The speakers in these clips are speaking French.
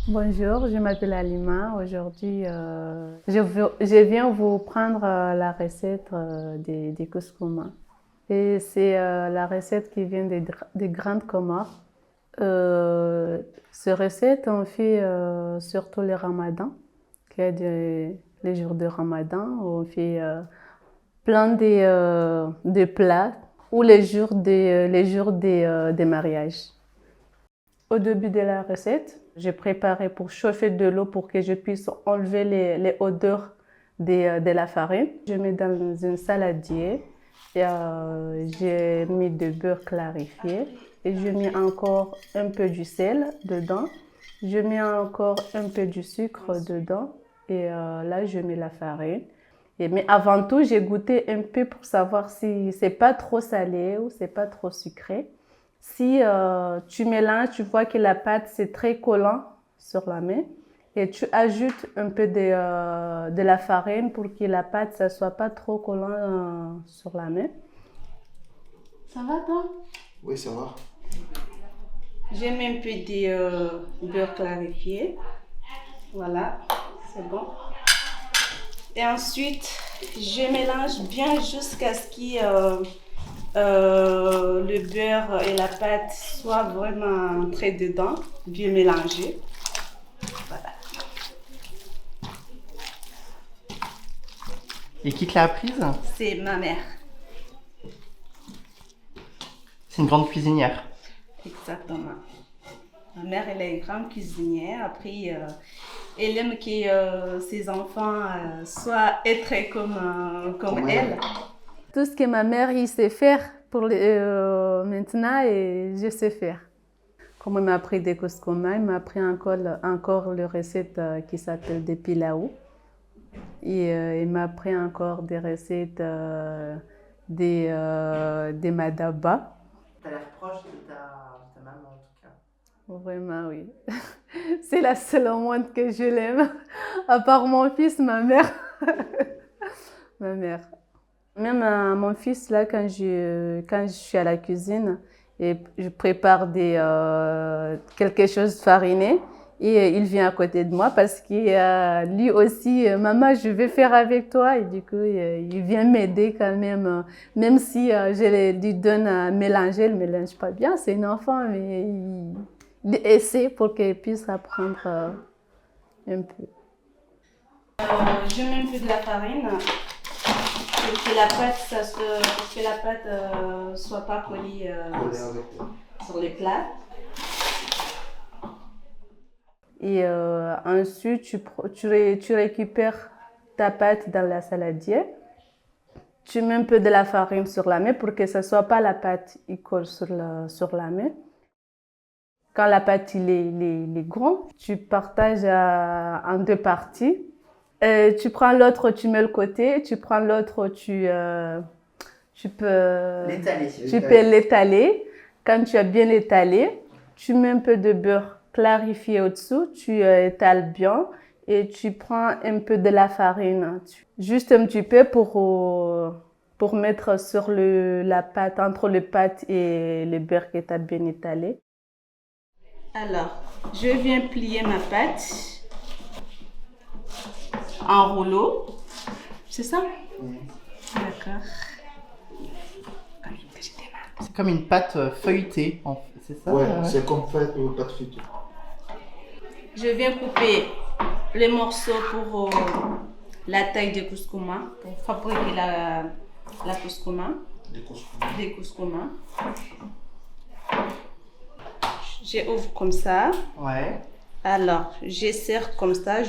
Bonjour, je m'appelle Alima. Aujourd'hui, je viens vous prendre la recette des couscous. Et c'est la recette qui vient des Grandes Comores. Cette recette, on fait surtout le ramadan, qui est les jours de ramadan. On fait plein de plats ou les jours des mariages. Au début de la recette, j'ai préparé pour chauffer de l'eau pour que je puisse enlever les odeurs de la farine. Je mets dans une saladier et j'ai mis du beurre clarifié et je mets encore un peu du sel dedans. Je mets encore un peu du sucre dedans et là je mets la farine. Mais avant tout, j'ai goûté un peu pour savoir si c'est pas trop salé ou c'est pas trop sucré. Si tu mélanges, tu vois que la pâte c'est très collant sur la main et tu ajoutes un peu de la farine pour que la pâte ne soit pas trop collant sur la main. Ça va toi? Oui, ça va. J'ai mis un peu de beurre clarifié. Voilà, c'est bon. Et ensuite, je mélange bien jusqu'à ce que le beurre et la pâte soient vraiment entrés dedans, bien mélangés. Voilà. Et qui te l'a apprise? C'est ma mère. C'est une grande cuisinière. Exactement. Ma mère, elle est une grande cuisinière. Après, elle aime que ses enfants soient être comme elle. Tout ce que ma mère il sait faire pour maintenant, et je sais faire. Comme elle m'a appris des couscous, elle m'a appris encore la recette qui s'appelle des pilaou. Et il m'a appris encore des recettes des madaba. Tu as l'air proche de ta maman en tout cas. Vraiment, oui. C'est la seule au monde que je l'aime. À part mon fils, ma mère. Ma mère. Même mon fils, là, quand je suis à la cuisine et je prépare quelque chose de fariné, et il vient à côté de moi parce que lui aussi, maman, je vais faire avec toi. Et du coup, il vient m'aider quand même. Même si lui donne à mélanger, il ne mélange pas bien. C'est un enfant, mais il essaie pour qu'il puisse apprendre un peu. Je mets un peu de la farine. Pour que la pâte soit pas collée sur les plats. Et ensuite, tu récupères ta pâte dans la saladière. Tu mets un peu de la farine sur la main pour que ce ne soit pas la pâte qui colle sur la main. Quand la pâte il est grande, tu partages en deux parties. Tu prends l'autre, tu mets le côté. Tu prends l'autre, tu peux l'étaler. Quand tu as bien étalé, tu mets un peu de beurre clarifié au-dessous. Tu étales bien et tu prends un peu de la farine. Juste un petit peu pour mettre sur la pâte, entre le pâte et le beurre que tu as bien étalé. Alors, je viens plier ma pâte en rouleau. C'est ça? Oui. D'accord. C'est comme une pâte feuilletée, c'est ça? Ouais, c'est comme pâte feuilletée. Je viens couper les morceaux pour la taille de couscouma, pour fabriquer la couscouma. Des couscous. J'ouvre comme ça. Ouais. Alors, je serre comme ça.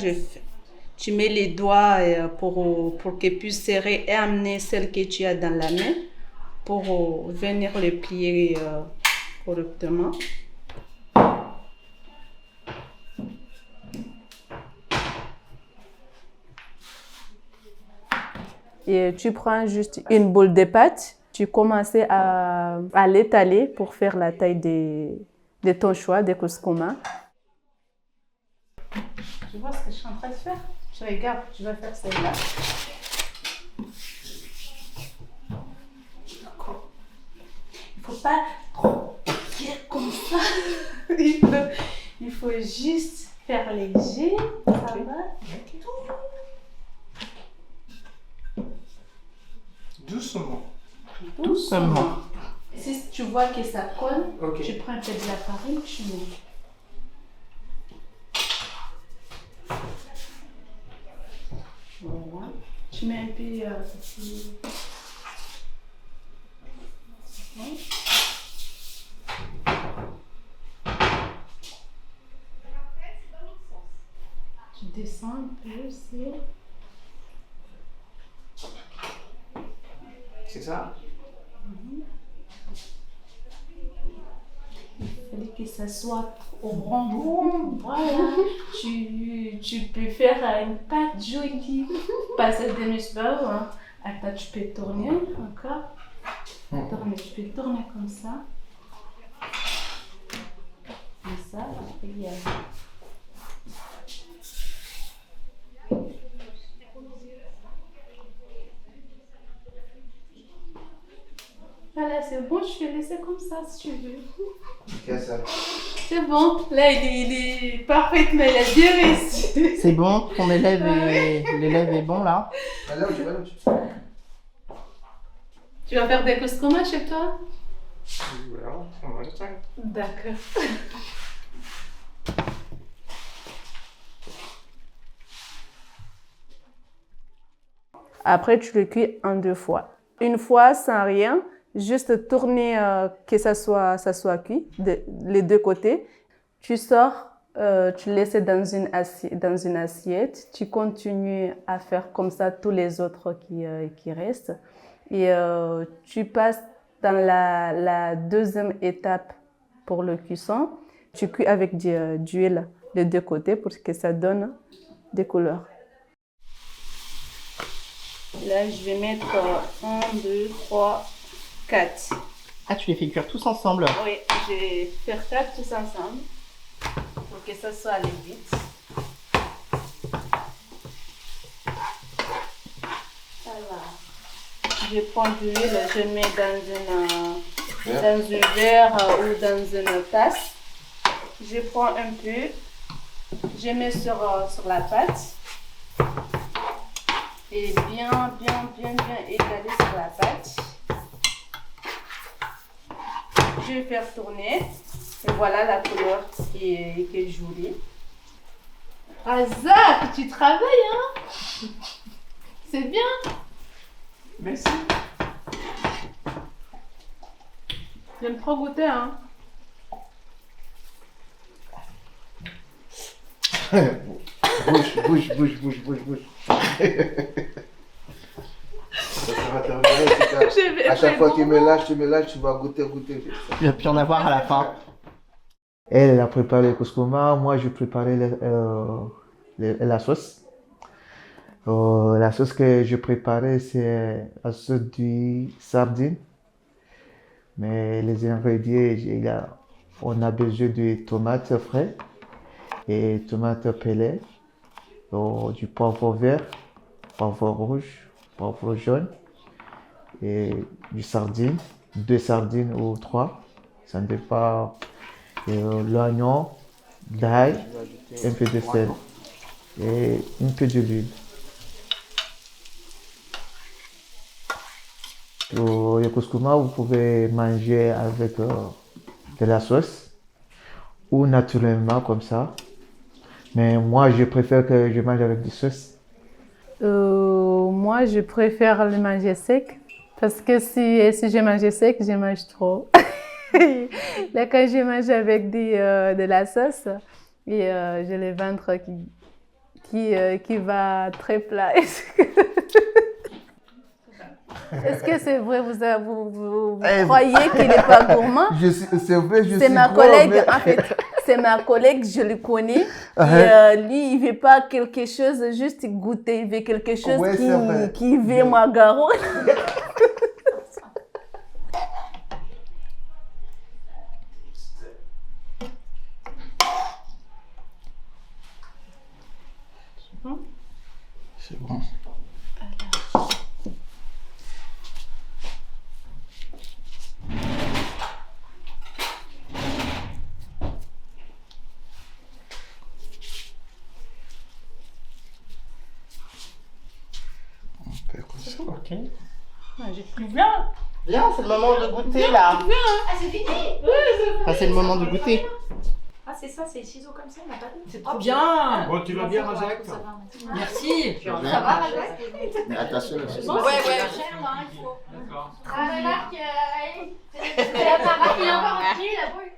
Tu mets les doigts pour qu'elles puissent serrer et amener celle que tu as dans la main pour venir les plier correctement. Et tu prends juste une boule de pâte, tu commences à l'étaler pour faire la taille de ton choix, de couscous. Tu vois ce que je suis en train de faire? Je regarde, tu vas faire celle-là. D'accord. Il ne faut pas trop faire comme ça. Il faut juste faire léger, ça va. Doucement. Doucement. Si tu vois que ça colle, Ok. tu prends un peu de la farine, tu mets. Voilà. Tu mets un peu tu descends un peu aussi. C'est ça? Il fallait que ça soit au rond. Voilà. Tu peux faire une pâte jolie. Passer des muscles. Hein. Attends, tu peux tourner encore. Tourner, tu peux tourner comme ça. Comme ça. Après, il y a... Voilà, c'est bon, je vais laisser comme ça si tu veux. Qu'est-ce que ça? C'est bon, là il est parfait, mais il a bien réussi. C'est bon, ton élève est bon là. Là où tu vas, là où tu Tu vas faire des couscous chez toi? Voilà, on va le faire. D'accord. Après, tu le cuis en 2 fois. Une fois sans rien, juste tourner que ça soit cuit, les 2 côtés. Tu sors, tu laisses dans une assiette. Tu continues à faire comme ça tous les autres qui restent. Et tu passes dans la deuxième étape pour le cuisson. Tu cuis avec d'huile les 2 côtés pour que ça donne des couleurs. Là, je vais mettre 1, 2, 3, 4. Ah, tu les fais cuire tous ensemble. Oui, je vais faire 4 tous ensemble pour que ça soit allé vite. Voilà. Je prends de l'huile, je mets dans un verre ou dans une tasse. Je prends un peu, je mets sur la pâte. Et bien étaler sur la pâte. Je vais faire tourner. Et voilà la couleur qui est jolie. Zach, tu travailles, hein? C'est bien. Merci. J'aime trop goûter, hein? Bouge. Ça va terminer, c'est ça. À chaque fois que tu me lâches, tu vas goûter. Il va plus en avoir à la fin. Elle a préparé le couscous, moi je préparais la sauce. La sauce que je préparais, c'est la sauce de sardine. Mais les ingrédients, on a besoin de tomates frais et tomates pelées, du poivre vert, poivre rouge, poivre jaune et du sardine, 2 sardines ou 3, ça dépend. L'oignon, l'ail, un peu de sel et un peu d'huile. Pour le couscous, vous pouvez manger avec de la sauce ou naturellement comme ça. Mais moi, je préfère que je mange avec des sauces. Moi, je préfère le manger sec parce que si je mange sec, je mange trop. Là, quand je mange avec de la sauce, et j'ai le ventre qui va très plat. Est-ce que c'est vrai, vous croyez qu'il n'est pas gourmand? C'est vrai, je C'est suis ma gros, collègue, mais... en fait. C'est ma collègue, je le connais. Et lui, il ne veut pas quelque chose, juste goûter. Il veut quelque chose Ouais, c'est vrai. qui veut magaro. C'est bon. Ok. J'ai plus bien. Viens, c'est le moment de goûter là. Ah, c'est fini? Enfin, c'est le moment de goûter. Ah, c'est ça, c'est les ciseaux comme ça, on n'a pas de. C'est trop bien. Bon, tu vas bien, Razak? Ça va, maintenant. Merci. Ça va, Razak? Mais attention, là, c'est Ouais, ouais. Cher, là, il faut. D'accord. Ah, mais Marc, c'est la Marc, il est encore entier, là-bas.